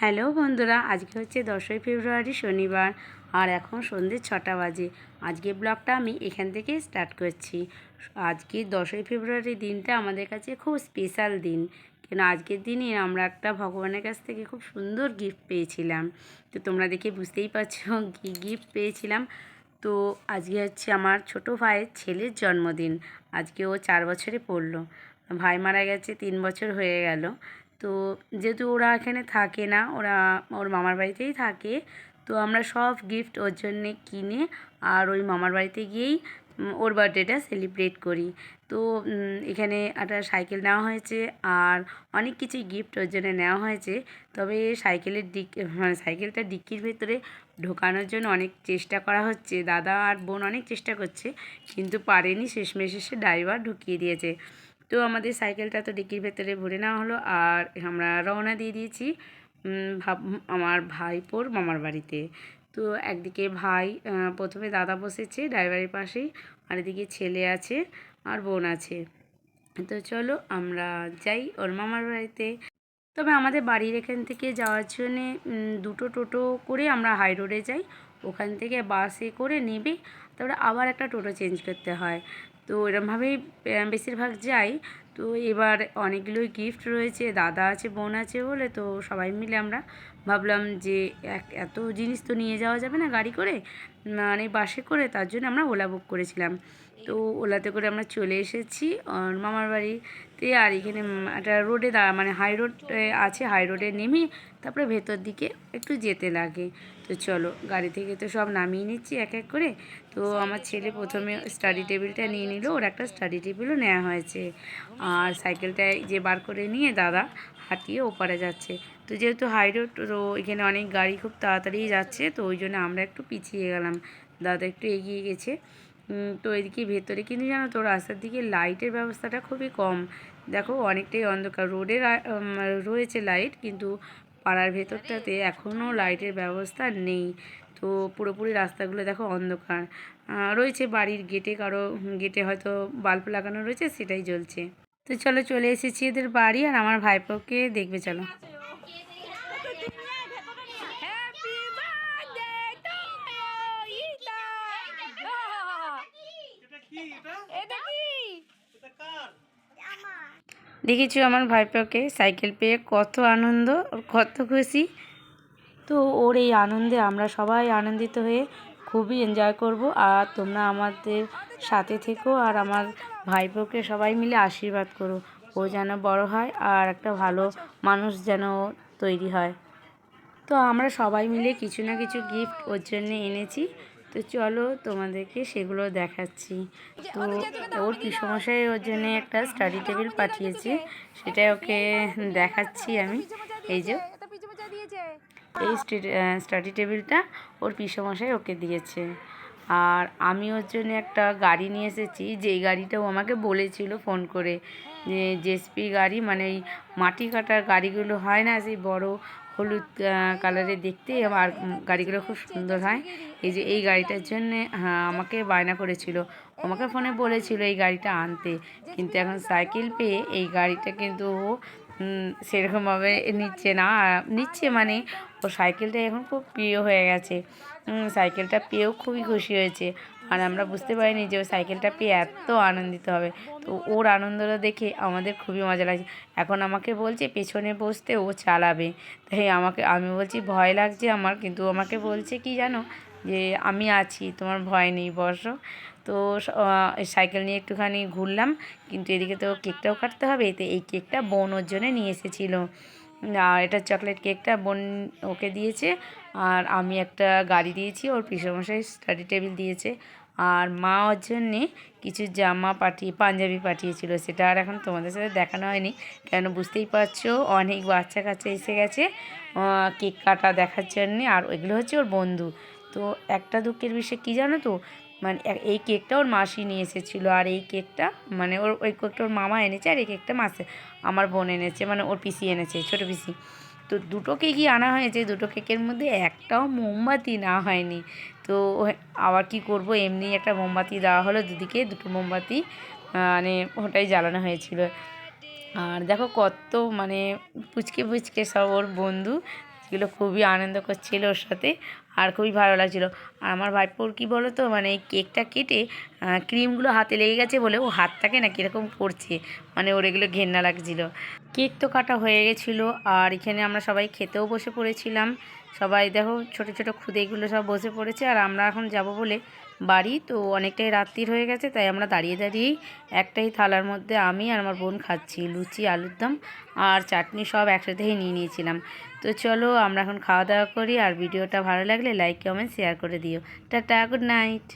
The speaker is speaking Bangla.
হ্যালো বন্ধুরা, আজকে হচ্ছে 10ই ফেব্রুয়ারি শনিবার আর এখন সন্ধ্যে 6টা বাজে। আজকে ব্লগটা আমি এখান থেকে স্টার্ট করছি। আজকে 10ই ফেব্রুয়ারি দিনটা আমাদের কাছে খুব স্পেশাল দিন, কেন আজকের দিনে আমরা একটা ভগবানের কাছ থেকে খুব সুন্দর গিফট পেয়েছিলাম। তো তোমরা দেখে বুঝতেই পারছো কী গিফট পেয়েছিলাম। তো আজকে হচ্ছে আমার ছোট ভাইয়ের ছেলের জন্মদিন। আজকে ও 4 বছরে পড়লো। ভাই মারা গেছে 3 বছর হয়ে গেল। তো যেহেতু ওরা এখানে থাকে না, ওরা ওর মামার বাড়িতেই থাকে, তো আমরা সব গিফট ওর জন্যে কিনে আর ওই মামার বাড়িতে গিয়েই ওর বার্থডেটা সেলিব্রেট করি। তো এখানে একটা সাইকেল নেওয়া হয়েছে আর অনেক কিছুই গিফট ওর জন্য নেওয়া হয়েছে। তবে সাইকেলটা ডিক্কির ভেতরে ঢোকানোর জন্য অনেক চেষ্টা করা হচ্ছে, দাদা আর বোন অনেক চেষ্টা করছে, কিন্তু পারেনি। শেষমেশ এসে ড্রাইভার ঢুকিয়ে দিয়েছে। তো আমাদের সাইকেলটা তো ডিক্কির ভেতরে ভরে নেওয়া হলো আর আমরা রওনা দিয়ে দিয়েছি আমার ভাইপোর মামার বাড়িতে। তো একদিকে ভাই, প্রথমে দাদা বসেছে ড্রাইভারের পাশেই, আর এদিকে ছেলে আছে আর বোন আছে। তো চলো আমরা যাই ওর মামার বাড়িতে। তবে আমাদের বাড়ির এখান থেকে যাওয়ার জন্যে দুটো টোটো করে আমরা হাই রোডে যাই, ওখান থেকে বাসে করে নেবে, তারপরে আবার একটা টোটো চেঞ্জ করতে হয়। তো এরমভাবেই বেশিরভাগ যাই। তো এবার অনেকগুলোই গিফট রয়েছে, দাদা আছে বোন আছে বলে তো সবাই মিলে আমরা ভাবলাম যে এত জিনিস তো নিয়ে যাওয়া যাবে না গাড়ি করে, মানে বাসে করে, তার জন্য আমরা ওলা বুক করেছিলাম। তো ওলাতে করে আমরা চলে এসেছি মামার বাড়িতে। আর এখানে একটা রোডে মানে হাই রোড আছে, হাই রোডে নেমে তারপরে ভেতর দিকে একটু যেতে লাগে। তো চলো গাড়ি থেকে তো সব নামিয়ে নিচ্ছি এক এক করে। তো আমার ছেলে প্রথমে স্টাডি টেবিলটা নিয়ে নিল, ওর একটা স্টাডি টেবিলও নেওয়া হয়েছে। আর সাইকেলটায় যে বার করে নিয়ে দাদা হাঁটিয়ে ওপারে যাচ্ছে। তো যেহেতু হাই রোড, তো এখানে অনেক গাড়ি খুব তাড়াতাড়ি যাচ্ছে, তো ওই জন্য আমরা একটু পিছিয়ে গেলাম, দাদা একটু এগিয়ে গেছে। তো এদিকে ভেতরে কিন্তু জানো তো রাস্তার দিকে লাইটের ব্যবস্থাটা খুবই কম। দেখো অনেকটাই অন্ধকার, রোডে রয়েছে লাইট, কিন্তু পাড়ার ভেতরটাতে এখনও লাইটের ব্যবস্থা নেই। তো পুরোপুরি রাস্তাগুলো দেখো অন্ধকার রয়েছে। বাড়ির গেটে কারো গেটে হয়তো বাল্ব লাগানো রয়েছে, সেটাই জ্বলছে। তো চলো চলে এসেছি এদের বাড়ি, আর আমার ভাইপোকে দেখবে চলো। দেখেছি আমার ভাইপোকে সাইকেল পেয়ে কত আনন্দ, কত খুশি। তো ওর এই আনন্দে আমরা সবাই আনন্দিত হয়ে খুবই এনজয় করব। আর তোমরা আমাদের সাথে থেকো আর আমার ভাইপোকে সবাই মিলে আশীর্বাদ করো, ও যেন বড় হয় আর একটা ভালো মানুষ যেন তৈরি হয়। তো আমরা সবাই মিলে কিছু না কিছু গিফট ওর জন্য এনেছি। তো চলো তোমাদেরকে সেগুলো দেখাচ্ছি। তো ওর পিসমশাই ওর জন্য একটা স্টাডি টেবিল পাঠিয়েছে, সেটা ওকে দেখাচ্ছি আমি। এই যে এই স্টাডি টেবিলটা ওর পিসমশাই ওকে দিয়েছে। আর আমি ওর জন্য একটা গাড়ি নিয়ে এসেছি, যেই গাড়িটা ও আমাকে বলেছিল ফোন করে, যে জেসপি গাড়ি, মানে এই মাটি কাটার গাড়িগুলো হয় না, সেই বড় হলুদ কালারের দেখতে, আর গাড়িগুলো খুব সুন্দর হয়। এই যে এই গাড়িটার জন্যে আমাকে বায়না করেছিল, আমাকে ফোনে বলেছিল এই গাড়িটা আনতে, কিন্তু এখন সাইকেল পেয়ে এই গাড়িটা কিন্তু ও সেরকমভাবে নিচ্ছে না। নিচ্ছে মানে ওর সাইকেলটা এখন খুব প্রিয় হয়ে গেছে। সাইকেলটা পেয়েও খুবই খুশি হয়েছে, আর আমরা বুঝতে পারিনি যে ও সাইকেলটা পেয়ে এত আনন্দিত হবে। তো ওর আনন্দটা দেখে আমাদের খুবই মজা লাগছে। এখন আমাকে বলছে পেছনে বসতে, ও চালাবে। তাই আমি বলছি ভয় লাগছে আমার, কিন্তু আমাকে বলছে কি জানো, যে আমি আছি, তোমার ভয় নেই, বসো। তো সাইকেল নিয়ে একটুখানি ঘুরলাম, কিন্তু এদিকে তো কেকটাও কাটতে হবে। তো এই কেকটা বোন ওর জন্য নিয়ে এসেছিলো, আর এটা চকলেট কেকটা বোন ওকে দিয়েছে। আর আমি একটা গাড়ি দিয়েছি, ওর পিসমশাই স্টাডি টেবিল দিয়েছে। আর মা ওর জন্যে কিছু জামা পাঞ্জাবি পাঠিয়েছিল, সেটা আর এখন তোমাদের সাথে দেখানো হয়নি, কেন বুঝতেই পারছো অনেক বাচ্চা কাচ্চা এসে গেছে কেক কাটা দেখার জন্যে। আর ওইগুলো হচ্ছে ওর বন্ধু। তো একটা দুঃখের বিষয় কী জানো তো, মানে এই কেকটা ওর মাসি নিয়ে এসেছিলো, আর এই কেকটা মানে ওই কেকটা ওর মামা এনেছে, আর এই কেকটা আমার বোন এনেছে, মানে ওর পিসি এনেছে, ছোটো পিসি। তো দুটো কেকই আনা হয়েছে, দুটো কেকের মধ্যে একটাও মোমবাতি না হয়নি। তো আবার কি করব, এমনি একটা মোমবাতি দেওয়া হলো, দুদিকে দুটো মোমবাতি মানে ওটাই জ্বালানো হয়েছিল। আর দেখো কত মানে পুচকে পুচকে সব ওর বন্ধু, এগুলো খুবই আনন্দ করছিল ওর সাথে, আর খুবই ভালো লাগছিলো। আর আমার ভাইপোর কী বলো তো, মানে এই কেকটা কেটে ক্রিমগুলো হাতে লেগে গেছে বলে ও হাতটাকে না কীরকম করছে, মানে ওর এগুলো ঘেন্না লাগছিলো। কেক তো কাটা হয়ে গেছিলো, আর এখানে আমরা সবাই খেতেও বসে পড়েছিলাম। সবাই দেখো ছোট ছোট খুদেগুলো সব বসে পড়েছে, আর আমরা এখন যাব বলে বাড়ি, তো অনেকটাই রাত্রির হয়ে গেছে, তাই আমরা দাঁড়িয়ে দাঁড়িয়েই একটাই থালার মধ্যে আমি আর আমার বোন খাচ্ছি লুচি, আলুর দম আর চাটনি সব একসাথেই নিয়ে নিয়েছিলাম। তো চলো আমরা এখন খাওয়া দাওয়া করি, আর ভিডিওটা ভালো লাগলে লাইক কমেন্ট শেয়ার করে দিও। Tata, good night.